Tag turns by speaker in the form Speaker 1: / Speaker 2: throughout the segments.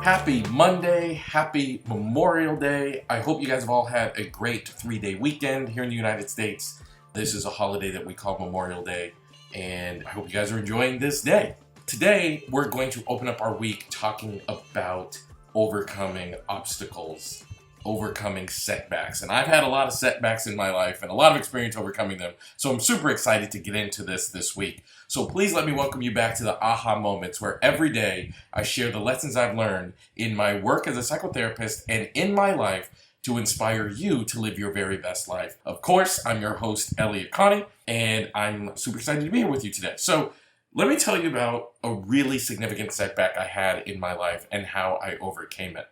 Speaker 1: Happy Monday, happy Memorial Day. I hope you guys have all had a great 3-day weekend here in the United States. This is a holiday that we call Memorial Day, and I hope you guys are enjoying this day. Today, we're going to open up our week talking about overcoming obstacles, overcoming setbacks. And I've had a lot of setbacks in my life and a lot of experience overcoming them. So I'm super excited to get into this week. So please let me welcome you back to the aha moments where every day I share the lessons I've learned in my work as a psychotherapist and in my life to inspire you to live your very best life. Of course, I'm your host, Elliott Connie, and I'm super excited to be here with you today. So let me tell you about a really significant setback I had in my life and how I overcame it.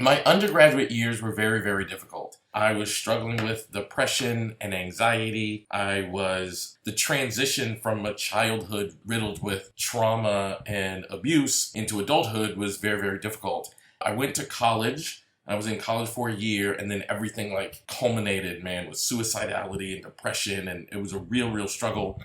Speaker 1: My undergraduate years were very, very difficult. I was struggling with depression and anxiety. The transition from a childhood riddled with trauma and abuse into adulthood was very, very difficult. I went to college. I was in college for a year, and then everything culminated, with suicidality and depression, and it was a real struggle.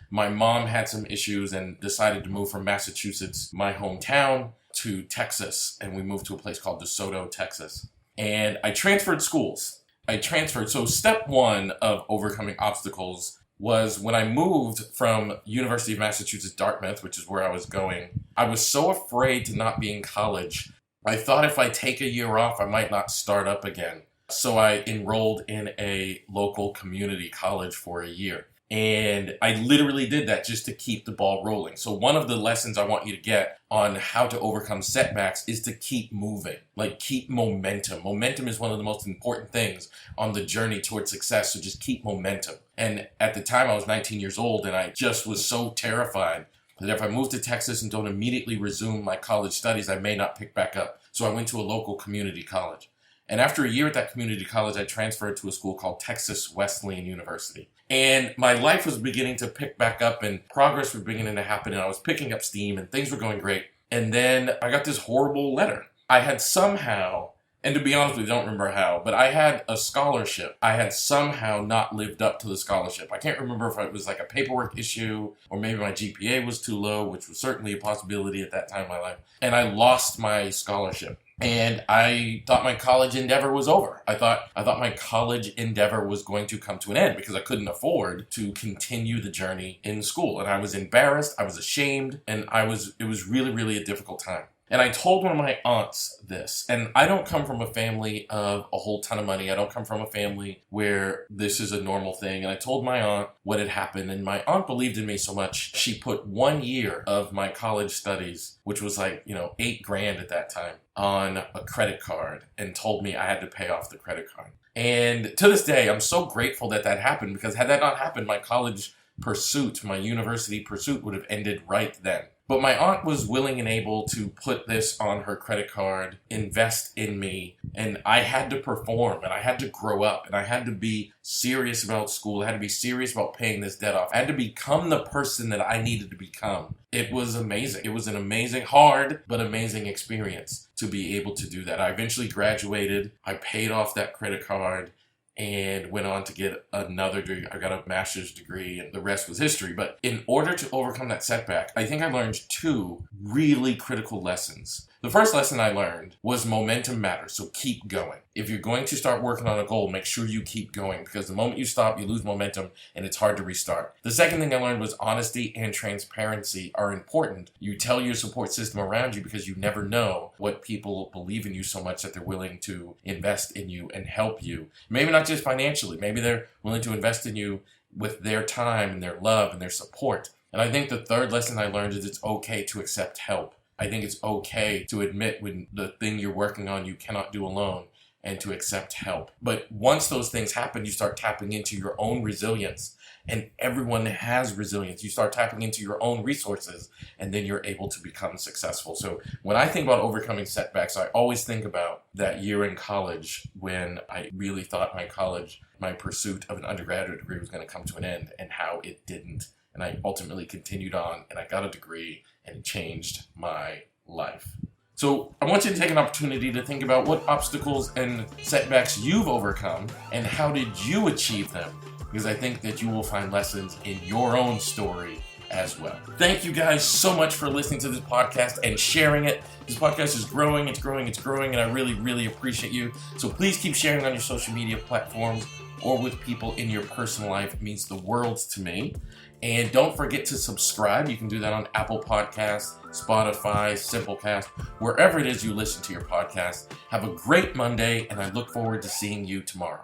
Speaker 1: My mom had some issues and decided to move from Massachusetts, my hometown, to Texas, and we moved to a place called DeSoto, Texas. And I transferred schools. So step one of overcoming obstacles was when I moved from University of Massachusetts, Dartmouth, which is where I was going. I was so afraid to not be in college. I thought if I take a year off, I might not start up again. So I enrolled in a local community college for a year. And I literally did that just to keep the ball rolling. So one of the lessons I want you to get on how to overcome setbacks is to keep moving, keep momentum. Momentum is one of the most important things on the journey towards success. So just keep momentum. And at the time I was 19 years old and I just was so terrified that if I moved to Texas and don't immediately resume my college studies, I may not pick back up. So I went to a local community college. And after a year at that community college, I transferred to a school called Texas Wesleyan University. And my life was beginning to pick back up and progress was beginning to happen and I was picking up steam and things were going great. And then I got this horrible letter. I had somehow, and to be honest with you, I don't remember how, but I had a scholarship. I had somehow not lived up to the scholarship. I can't remember if it was a paperwork issue or maybe my GPA was too low, which was certainly a possibility at that time in my life. And I lost my scholarship. And I thought my college endeavor was over. I thought my college endeavor was going to come to an end because I couldn't afford to continue the journey in school. And I was embarrassed, I was ashamed, and it was really a difficult time. And I told one of my aunts this, and I don't come from a family of a whole ton of money. I don't come from a family where this is a normal thing. And I told my aunt what had happened, and my aunt believed in me so much. She put 1 year of my college studies, which was $8,000 at that time, on a credit card and told me I had to pay off the credit card. And to this day, I'm so grateful that happened because had that not happened, my college pursuit, my university pursuit would have ended right then. But my aunt was willing and able to put this on her credit card, invest in me, and I had to perform, and I had to grow up, and I had to be serious about school. I had to be serious about paying this debt off. I had to become the person that I needed to become. It was amazing. It was an amazing, hard, but amazing experience to be able to do that. I eventually graduated. I paid off that credit card and went on to get another degree. I got a master's degree and the rest was history. But in order to overcome that setback, I think I learned 2 really critical lessons. The first lesson I learned was momentum matters, so keep going. If you're going to start working on a goal, make sure you keep going because the moment you stop, you lose momentum and it's hard to restart. The second thing I learned was honesty and transparency are important. You tell your support system around you because you never know what people believe in you so much that they're willing to invest in you and help you. Maybe not just financially, maybe they're willing to invest in you with their time and their love and their support. And I think the third lesson I learned is it's okay to accept help. I think it's okay to admit when the thing you're working on you cannot do alone and to accept help. But once those things happen, you start tapping into your own resilience. And everyone has resilience. You start tapping into your own resources and then you're able to become successful. So when I think about overcoming setbacks, I always think about that year in college when I really thought my pursuit of an undergraduate degree was going to come to an end and how it didn't. And I ultimately continued on and I got a degree and it changed my life. So I want you to take an opportunity to think about what obstacles and setbacks you've overcome and how did you achieve them? Because I think that you will find lessons in your own story as well. Thank you guys so much for listening to this podcast and sharing it. This podcast is growing, it's growing, and I really, really appreciate you. So please keep sharing on your social media platforms or with people in your personal life. It means the world to me. And don't forget to subscribe. You can do that on Apple Podcasts, Spotify, Simplecast, wherever it is you listen to your podcast. Have a great Monday, and I look forward to seeing you tomorrow.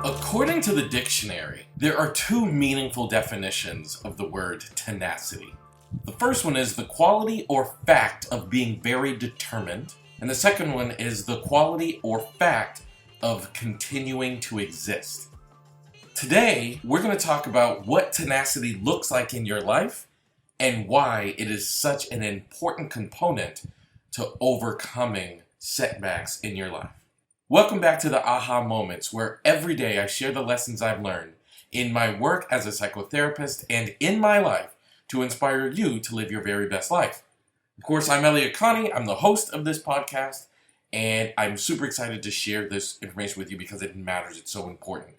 Speaker 1: According to the dictionary, there are two meaningful definitions of the word tenacity. The first one is the quality or fact of being very determined, and the second one is the quality or fact of continuing to exist. Today, we're going to talk about what tenacity looks like in your life and why it is such an important component to overcoming setbacks in your life. Welcome back to the Aha Moments, where every day I share the lessons I've learned in my work as a psychotherapist and in my life to inspire you to live your very best life. Of course, I'm Elliott Connie. I'm the host of this podcast. And I'm super excited to share this information with you because it matters. It's so important.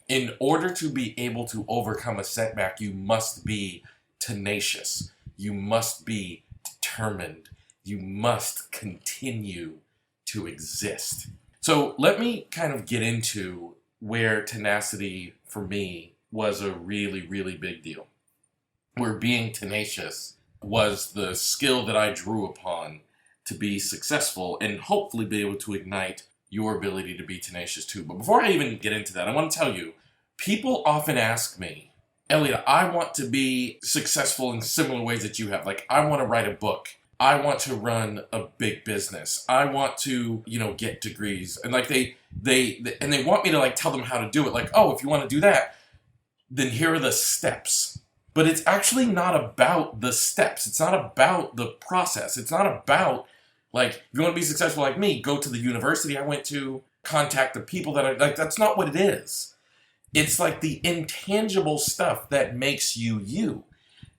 Speaker 1: In order to be able to overcome a setback, you must be tenacious. You must be determined. You must continue to exist. So let me kind of get into where tenacity for me was a really, really big deal. Where being tenacious was the skill that I drew upon to be successful and hopefully be able to ignite your ability to be tenacious too. But before I even get into that, I want to tell you, people often ask me, Elliott, I want to be successful in similar ways that you have. Like, I want to write a book. I want to run a big business. I want to, get degrees. And like they want me to like tell them how to do it. Like, oh, if you want to do that, then here are the steps. But it's actually not about the steps. It's not about the process. It's not about, like, if you want to be successful like me, go to the university I went to, contact the people that I like. That's not what it is. It's like the intangible stuff that makes you you.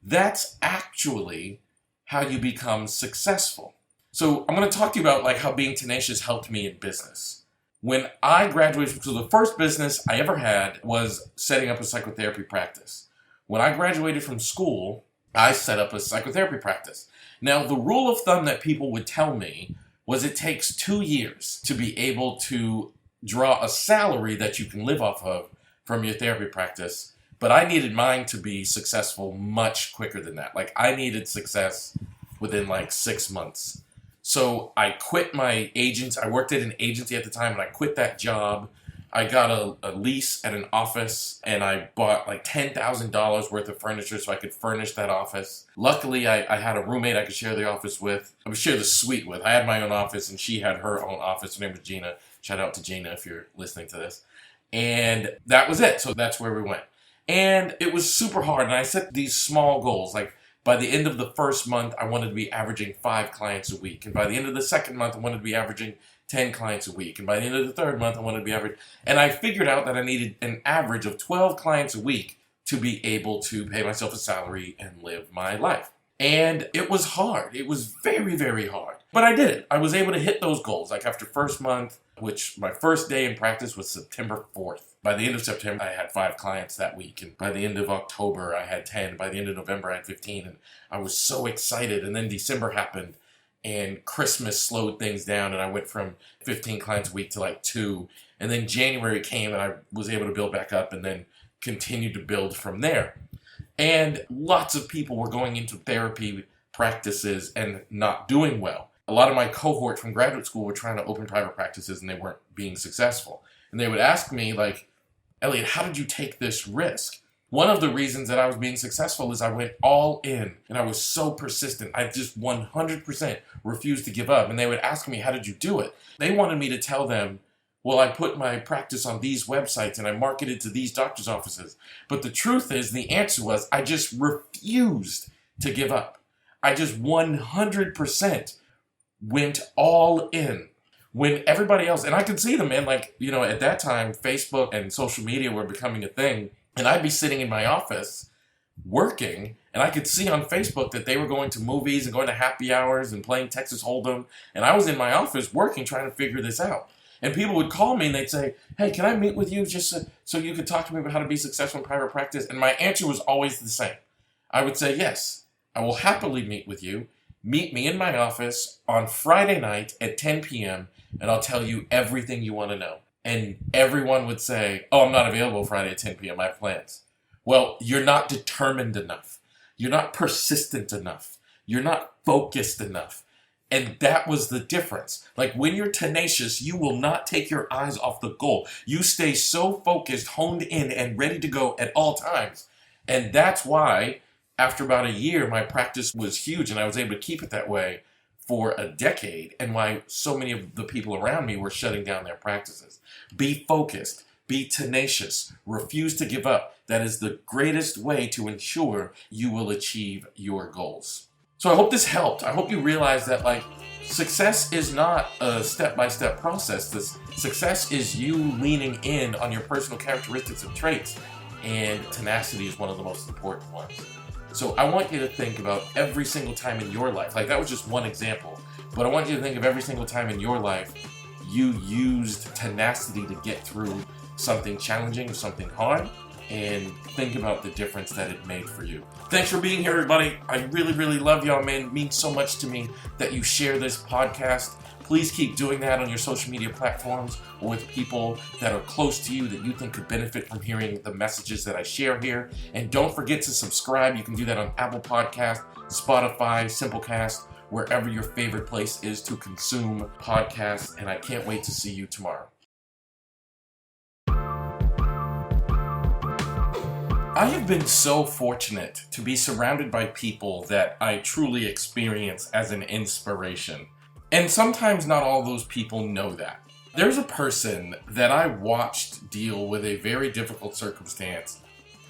Speaker 1: That's actually how you become successful. So I'm going to talk to you about like how being tenacious helped me in business. When I graduated, so the first business I ever had was setting up a psychotherapy practice. When I graduated from school, I set up a psychotherapy practice. Now, the rule of thumb that people would tell me was it takes 2 years to be able to draw a salary that you can live off of from your therapy practice. But I needed mine to be successful much quicker than that. Like, I needed success within like 6 months. So I quit my agent. I worked at an agency at the time, and I quit that job. I got a lease at an office, and I bought like $10,000 worth of furniture so I could furnish that office. Luckily, I had a roommate I could share the office with. I would share the suite with. I had my own office, and she had her own office. Her name was Gina. Shout out to Gina if you're listening to this. And that was it. So that's where we went. And it was super hard, and I set these small goals. Like, by the end of the first month, I wanted to be averaging 5 clients a week. And by the end of the second month, I wanted to be averaging 10 clients a week. And by the end of the third month, I wanted to be average. And I figured out that I needed an average of 12 clients a week to be able to pay myself a salary and live my life. And it was hard. It was very, very hard. But I did it. I was able to hit those goals. Like after first month, which my first day in practice was September 4th. By the end of September, I had 5 clients that week. And by the end of October, I had 10. By the end of November, I had 15. And I was so excited. And then December happened. And Christmas slowed things down, and I went from 15 clients a week to like 2. And then January came, and I was able to build back up and then continued to build from there. And lots of people were going into therapy practices and not doing well. A lot of my cohort from graduate school were trying to open private practices, and they weren't being successful. And they would ask me, like, Elliott, how did you take this risk? One of the reasons that I was being successful is I went all in, and I was so persistent. I just 100% refused to give up. And they would ask me, how did you do it? They wanted me to tell them, well, I put my practice on these websites and I marketed to these doctor's offices. But the truth is, the answer was, I just refused to give up. I just 100% went all in. When everybody else, and I could see them, man, like, at that time, Facebook and social media were becoming a thing. And I'd be sitting in my office working, and I could see on Facebook that they were going to movies and going to happy hours and playing Texas Hold'em. And I was in my office working, trying to figure this out. And people would call me and they'd say, hey, can I meet with you just so you could talk to me about how to be successful in private practice? And my answer was always the same. I would say, yes, I will happily meet with you. Meet me in my office on Friday night at 10 p.m. and I'll tell you everything you want to know. And everyone would say, oh, I'm not available Friday at 10 p.m. I have plans. Well, you're not determined enough. You're not persistent enough. You're not focused enough. And that was the difference. Like when you're tenacious, you will not take your eyes off the goal. You stay so focused, honed in, and ready to go at all times. And that's why after about a year, my practice was huge and I was able to keep it that way for a decade, and why so many of the people around me were shutting down their practices. Be focused, be tenacious, refuse to give up. That is the greatest way to ensure you will achieve your goals. So I hope this helped. I hope you realize that success is not a step-by-step process. This success is you leaning in on your personal characteristics and traits, and tenacity is one of the most important ones. So I want you to think about every single time in your life, that was just one example, but I want you to think of every single time in your life you used tenacity to get through something challenging or something hard, and think about the difference that it made for you. Thanks for being here, everybody. I really, really love y'all, man. It means so much to me that you share this podcast. Please keep doing that on your social media platforms or with people that are close to you that you think could benefit from hearing the messages that I share here. And don't forget to subscribe. You can do that on Apple Podcasts, Spotify, Simplecast, wherever your favorite place is to consume podcasts. And I can't wait to see you tomorrow. I have been so fortunate to be surrounded by people that I truly experience as an inspiration. And sometimes not all those people know that. There's a person that I watched deal with a very difficult circumstance,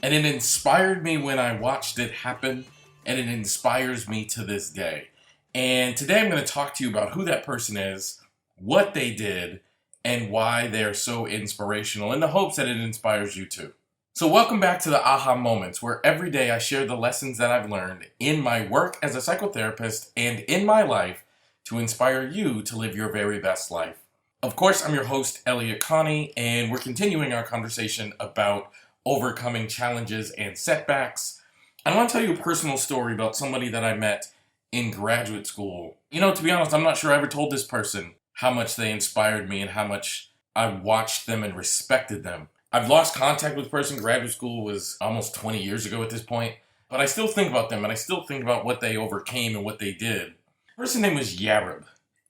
Speaker 1: and it inspired me when I watched it happen, and it inspires me to this day. And today I'm going to talk to you about who that person is, what they did, and why they're so inspirational, in the hopes that it inspires you too. So welcome back to the Aha Moments, where every day I share the lessons that I've learned in my work as a psychotherapist and in my life to inspire you to live your very best life. Of course, I'm your host, Elliott Connie, and we're continuing our conversation about overcoming challenges and setbacks. I want to tell you a personal story about somebody that I met in graduate school. To be honest, I'm not sure I ever told this person how much they inspired me and how much I watched them and respected them. I've lost contact with this person. Graduate school was almost 20 years ago at this point, but I still think about them and I still think about what they overcame and what they did. The person's name was Yarib.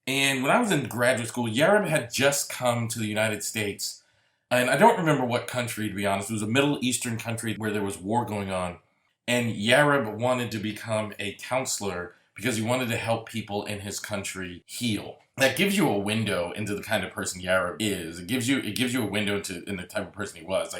Speaker 1: And when I was in graduate school, Yarib had just come to the United States. And I don't remember what country, to be honest. It was a Middle Eastern country where there was war going on. And Yarib wanted to become a counselor because he wanted to help people in his country heal. That gives you a window into the kind of person Yarib is. It gives you a window into the type of person he was.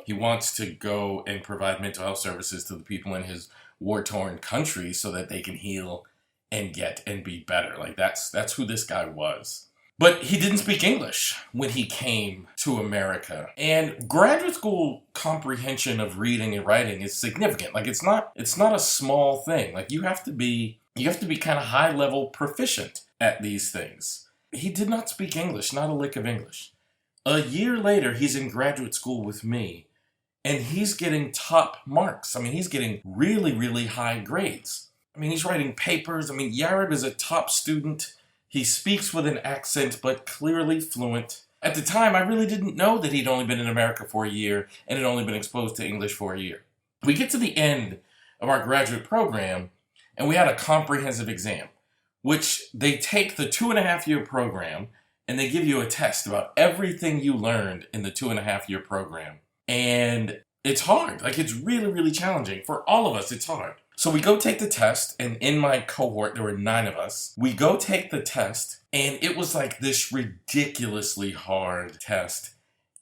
Speaker 1: He wants to go and provide mental health services to the people in his war-torn country so that they can heal and get and be better. That's who this guy was. But he didn't speak English when he came to America. And graduate school comprehension of reading and writing is significant. It's not a small thing. You have to be kind of high level proficient at these things. He did not speak English, not a lick of English. A year later, he's in graduate school with me, and he's getting top marks. He's getting really, really high grades. He's writing papers. Yarib is a top student. He speaks with an accent, but clearly fluent. At the time, I really didn't know that he'd only been in America for a year and had only been exposed to English for a year. We get to the end of our graduate program, and we had a comprehensive exam, which they take the 2.5-year program, and they give you a test about everything you learned in the 2.5-year program. And it's hard. It's really, really challenging. For all of us, it's hard. So we go take the test, and in my cohort, there were 9 of us. We go take the test, and it was this ridiculously hard test.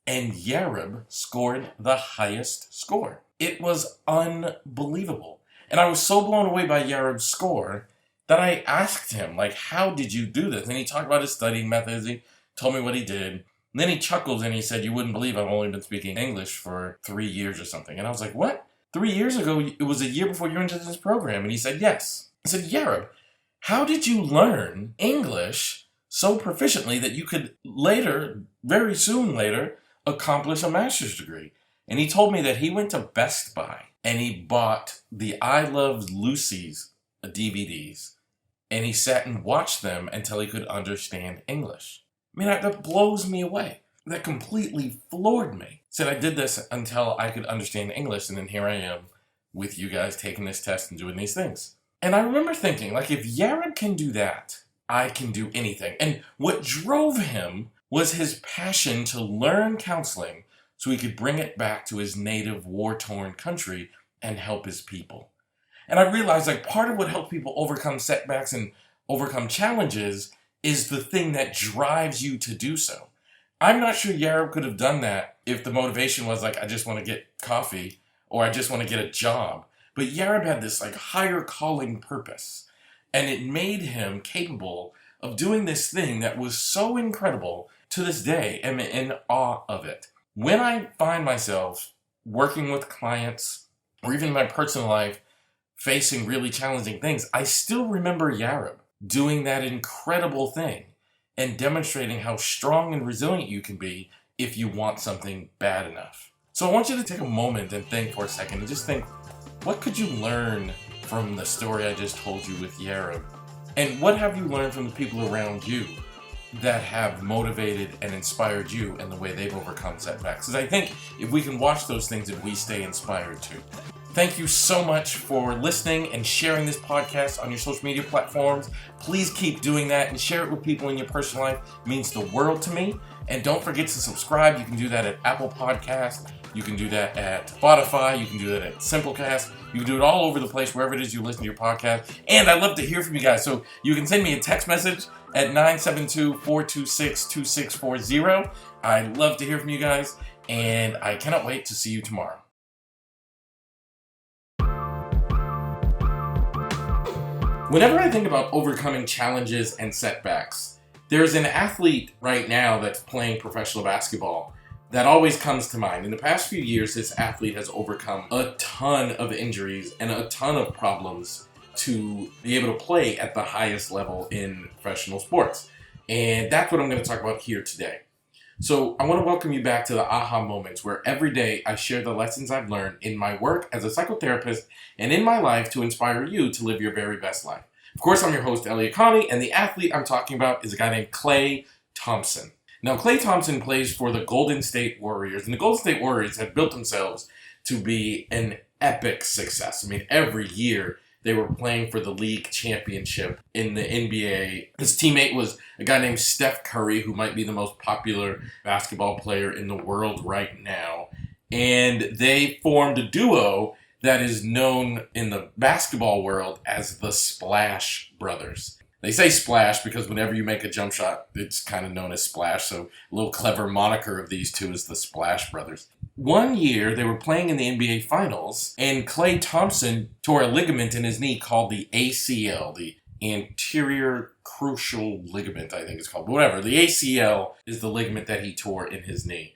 Speaker 1: And Yarib scored the highest score. It was unbelievable. And I was so blown away by Yarib's score that I asked him, how did you do this? And he talked about his studying methods. He told me what he did. And then he chuckled and he said, you wouldn't believe I've only been speaking English for 3 years or something. And I was like, what? 3 years ago, it was a year before you entered this program. And he said, yes. I said, Yarib, how did you learn English so proficiently that you could later, very soon later, accomplish a master's degree. And he told me that he went to Best Buy and he bought the I Love Lucy's DVDs and he sat and watched them until he could understand English. I mean, that blows me away. That completely floored me. Said I did this until I could understand English, and then here I am with you guys taking this test and doing these things. And I remember thinking, like, if Yared can do that, I can do anything. And what drove him was his passion to learn counseling so he could bring it back to his native war-torn country and help his people. And I realized, like, part of what helps people overcome setbacks and overcome challenges is the thing that drives you to do so. I'm not sure Yared could have done that if the motivation was like, I just want to get coffee or I just want to get a job. But Yared had this like higher calling purpose, and it made him capable of doing this thing that was so incredible. To this day, I'm in awe of it. When I find myself working with clients or even in my personal life facing really challenging things, I still remember Yared doing that incredible thing and demonstrating how strong and resilient you can be if you want something bad enough. So I want you to take a moment and think for a second and just think, what could you learn from the story I just told you with Yared? And what have you learned from the people around you that have motivated and inspired you in the way they've overcome setbacks? Because I think if we can watch those things, if we stay inspired too. Thank you so much for listening and sharing this podcast on your social media platforms. Please keep doing that and share it with people in your personal life. It means the world to me. And don't forget to subscribe. You can do that at Apple Podcasts. You can do that at Spotify. You can do that at Simplecast. You can do it all over the place, wherever it is you listen to your podcast. And I'd love to hear from you guys. So you can send me a text message at 972-426-2640. I'd love to hear from you guys. And I cannot wait to see you tomorrow. Whenever I think about overcoming challenges and setbacks, there's an athlete right now that's playing professional basketball that always comes to mind. In the past few years, this athlete has overcome a ton of injuries and a ton of problems to be able to play at the highest level in professional sports. And that's what I'm going to talk about here today. So I want to welcome you back to the aha moments where every day I share the lessons I've learned in my work as a psychotherapist and in my life to inspire you to live your very best life. Of course, I'm your host, Elliott Connie, and the athlete I'm talking about is a guy named Klay Thompson. Now, Klay Thompson plays for the Golden State Warriors, and the Golden State Warriors have built themselves to be an epic success. I mean, every year they were playing for the league championship in the NBA. His teammate was a guy named Steph Curry, who might be the most popular basketball player in the world right now. And they formed a duo that is known in the basketball world as the Splash Brothers. They say Splash because whenever you make a jump shot, it's kind of known as Splash. So a little clever moniker of these two is the Splash Brothers. One year, they were playing in the NBA Finals, and Klay Thompson tore a ligament in his knee called the ACL, the anterior crucial ligament, I think it's called. But whatever, the ACL is the ligament that he tore in his knee.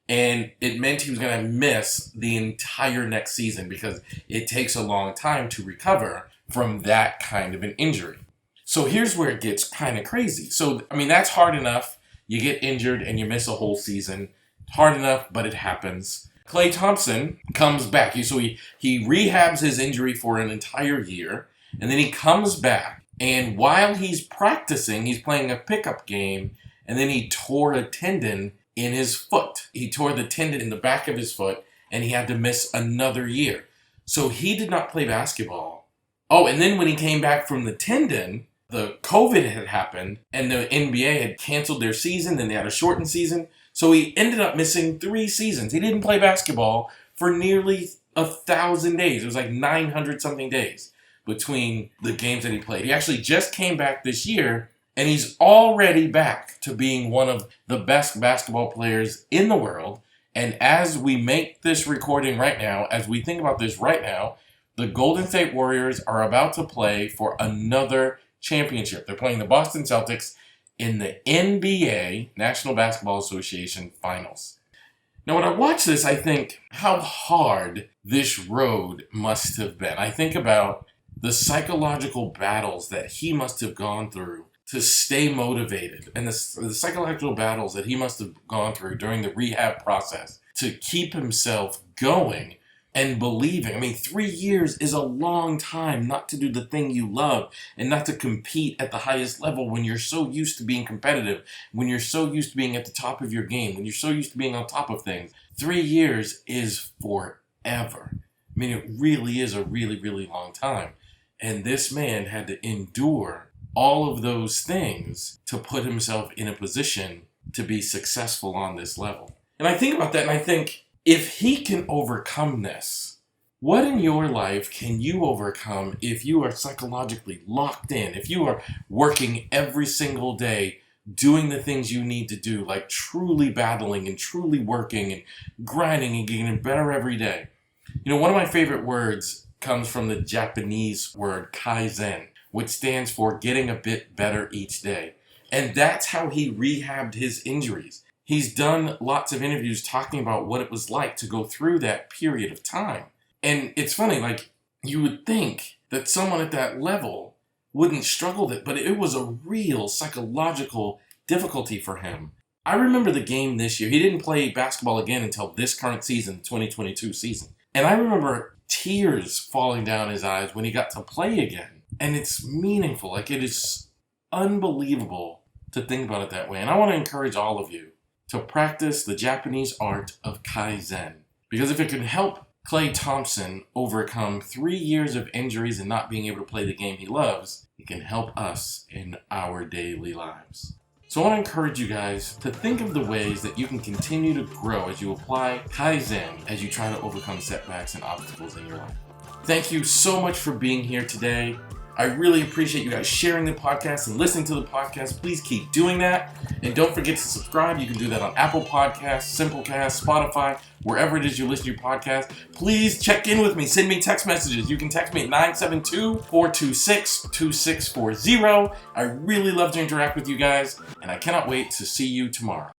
Speaker 1: And it meant he was going to miss the entire next season because it takes a long time to recover from that kind of an injury. So here's where it gets kind of crazy. So, I mean, that's hard enough. You get injured and you miss a whole season. Hard enough, but it happens. Klay Thompson comes back. So he rehabs his injury for an entire year, and then he comes back. And while he's practicing, he's playing a pickup game, and then he tore a tendon in his foot. He tore the tendon in the back of his foot, and he had to miss another year. So he did not play basketball. Oh, and then when he came back from the tendon, the COVID had happened, and the NBA had canceled their season, then they had a shortened season. So he ended up missing 3 seasons. He didn't play basketball for nearly 1,000 days. It was like 900 something days between the games that he played. He actually just came back this year, and he's already back to being one of the best basketball players in the world. And as we make this recording right now, as we think about this right now, the Golden State Warriors are about to play for another championship. They're playing the Boston Celtics in the NBA, National Basketball Association Finals. Now, when I watch this, I think how hard this road must have been. I think about the psychological battles that he must have gone through to stay motivated and the psychological battles that he must have gone through during the rehab process to keep himself going and believing. I mean, 3 years is a long time not to do the thing you love and not to compete at the highest level when you're so used to being competitive, when you're so used to being at the top of your game, when you're so used to being on top of things. 3 years is forever. I mean, it really is a really, really long time. And this man had to endure all of those things to put himself in a position to be successful on this level. And I think about that and I think, if he can overcome this, what in your life can you overcome if you are psychologically locked in, if you are working every single day, doing the things you need to do, like truly battling and truly working and grinding and getting better every day? You know, one of my favorite words comes from the Japanese word kaizen, which stands for getting a bit better each day. And that's how he rehabbed his injuries. He's done lots of interviews talking about what it was like to go through that period of time. And it's funny, like, you would think that someone at that level wouldn't struggle with it, but it was a real psychological difficulty for him. I remember the game this year. He didn't play basketball again until this current season, 2022 season. And I remember tears falling down his eyes when he got to play again. And it's meaningful. Like, it is unbelievable to think about it that way. And I want to encourage all of you to practice the Japanese art of kaizen. Because if it can help Klay Thompson overcome 3 years of injuries and not being able to play the game he loves, it can help us in our daily lives. So I want to encourage you guys to think of the ways that you can continue to grow as you apply kaizen as you try to overcome setbacks and obstacles in your life. Thank you so much for being here today. I really appreciate you guys sharing the podcast and listening to the podcast. Please keep doing that. And don't forget to subscribe. You can do that on Apple Podcasts, Simplecast, Spotify, wherever it is you listen to your podcast. Please check in with me. Send me text messages. You can text me at 972-426-2640. I really love to interact with you guys, and I cannot wait to see you tomorrow.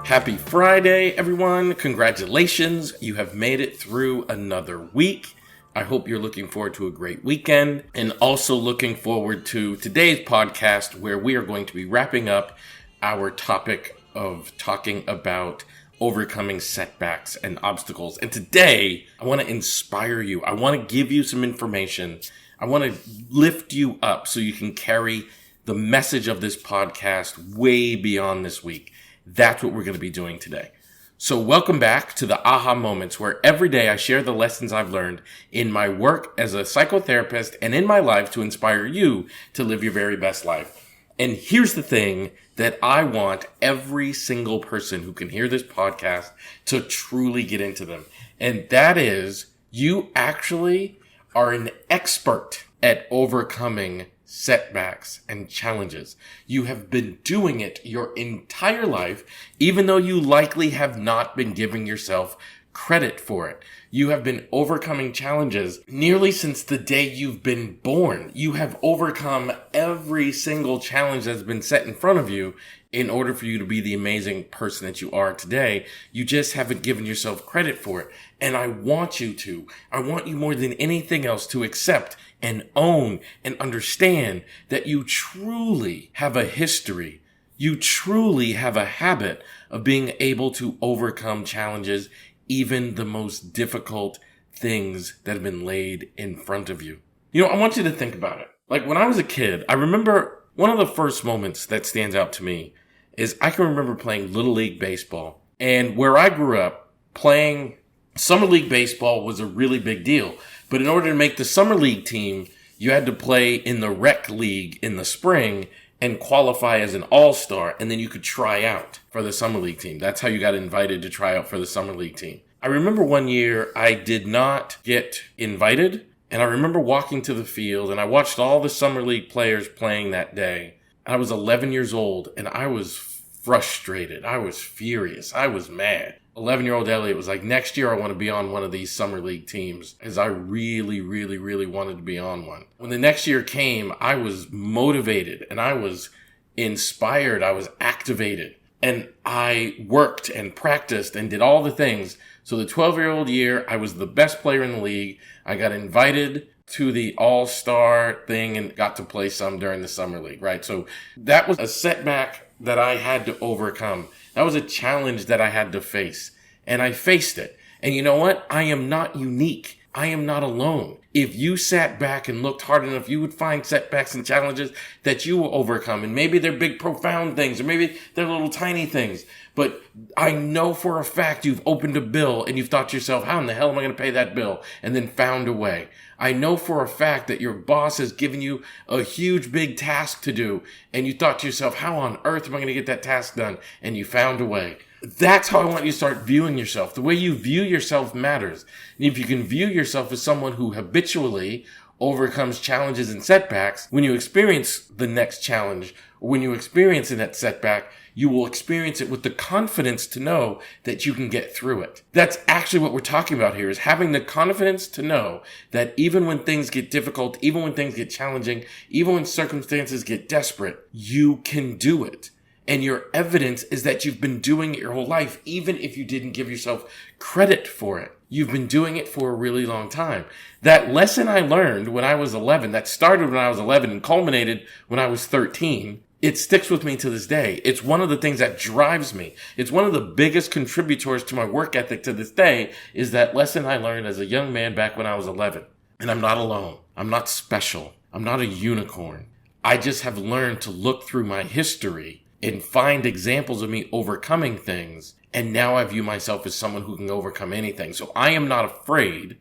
Speaker 1: Happy Friday, everyone. Congratulations. You have made it through another week. I hope you're looking forward to a great weekend and also looking forward to today's podcast where we are going to be wrapping up our topic of talking about overcoming setbacks and obstacles. And today, I want to inspire you. I want to give you some information. I want to lift you up so you can carry the message of this podcast way beyond this week. That's what we're going to be doing today. So welcome back to the Aha Moments, where every day I share the lessons I've learned in my work as a psychotherapist and in my life to inspire you to live your very best life. And here's the thing that I want every single person who can hear this podcast to truly get into them. And that is, you actually are an expert at overcoming setbacks and challenges. You have been doing it your entire life, even though you likely have not been giving yourself credit for it. You have been overcoming challenges nearly since the day you've been born. You have overcome every single challenge that's been set in front of you in order for you to be the amazing person that you are today. You just haven't given yourself credit for it. And I want you to. I want you more than anything else to accept and own and understand that you truly have a history. You truly have a habit of being able to overcome challenges, even the most difficult things that have been laid in front of you. You know, I want you to think about it. Like when I was a kid, I remember one of the first moments that stands out to me is I can remember playing Little League Baseball. And where I grew up, playing Summer League Baseball was a really big deal. But in order to make the Summer League team, you had to play in the Rec League in the spring and qualify as an all-star, and then you could try out for the Summer League team. That's how you got invited to try out for the Summer League team. I remember one year I did not get invited, and I remember walking to the field, and I watched all the Summer League players playing that day. I was 11 years old, and I was frustrated. I was furious. I was mad. 11-year-old Elliott was like, next year I want to be on one of these Summer League teams, as I really, really, really wanted to be on one. When the next year came, I was motivated and I was inspired. I was activated and I worked and practiced and did all the things. So the 12-year-old year, I was the best player in the league. I got invited to the all-star thing and got to play some during the summer league, right? So that was a setback that I had to overcome. That was a challenge that I had to face, and I faced it. And you know what? I am not unique. I am not alone. If you sat back and looked hard enough, you would find setbacks and challenges that you will overcome. And maybe they're big, profound things, or maybe they're little tiny things. But I know for a fact you've opened a bill and you've thought to yourself, how in the hell am I going to pay that bill? And then found a way. I know for a fact that your boss has given you a huge, big task to do. And you thought to yourself, how on earth am I going to get that task done? And you found a way. That's how I want you to start viewing yourself. The way you view yourself matters. And if you can view yourself as someone who habitually overcomes challenges and setbacks, when you experience the next challenge, or when you experience that setback, you will experience it with the confidence to know that you can get through it. That's actually what we're talking about here, is having the confidence to know that even when things get difficult, even when things get challenging, even when circumstances get desperate, you can do it. And your evidence is that you've been doing it your whole life, even if you didn't give yourself credit for it. You've been doing it for a really long time. That lesson I learned when I was 11, that started when I was 11 and culminated when I was 13, it sticks with me to this day. It's one of the things that drives me. It's one of the biggest contributors to my work ethic to this day, is that lesson I learned as a young man back when I was 11. And I'm not alone. I'm not special. I'm not a unicorn. I just have learned to look through my history and find examples of me overcoming things. And now I view myself as someone who can overcome anything. So I am not afraid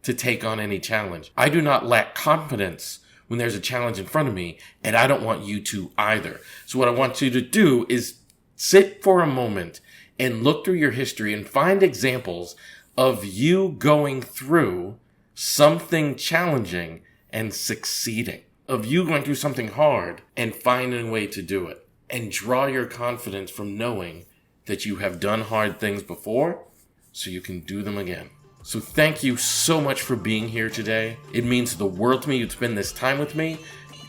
Speaker 1: to take on any challenge. I do not lack confidence when there's a challenge in front of me, and I don't want you to either. So what I want you to do is sit for a moment and look through your history and find examples of you going through something challenging and succeeding, of you going through something hard and finding a way to do it. And draw your confidence from knowing that you have done hard things before, so you can do them again. So thank you so much for being here today. It means the world to me you'd spend this time with me.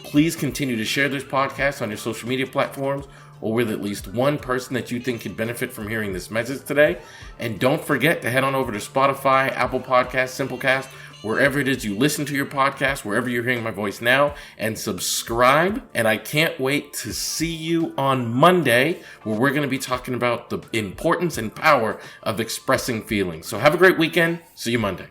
Speaker 1: Please continue to share this podcast on your social media platforms, or with at least one person that you think could benefit from hearing this message today. And don't forget to head on over to Spotify, Apple Podcasts, Simplecast, wherever it is you listen to your podcast, wherever you're hearing my voice now, and subscribe. And I can't wait to see you on Monday, where we're going to be talking about the importance and power of expressing feelings. So have a great weekend. See you Monday.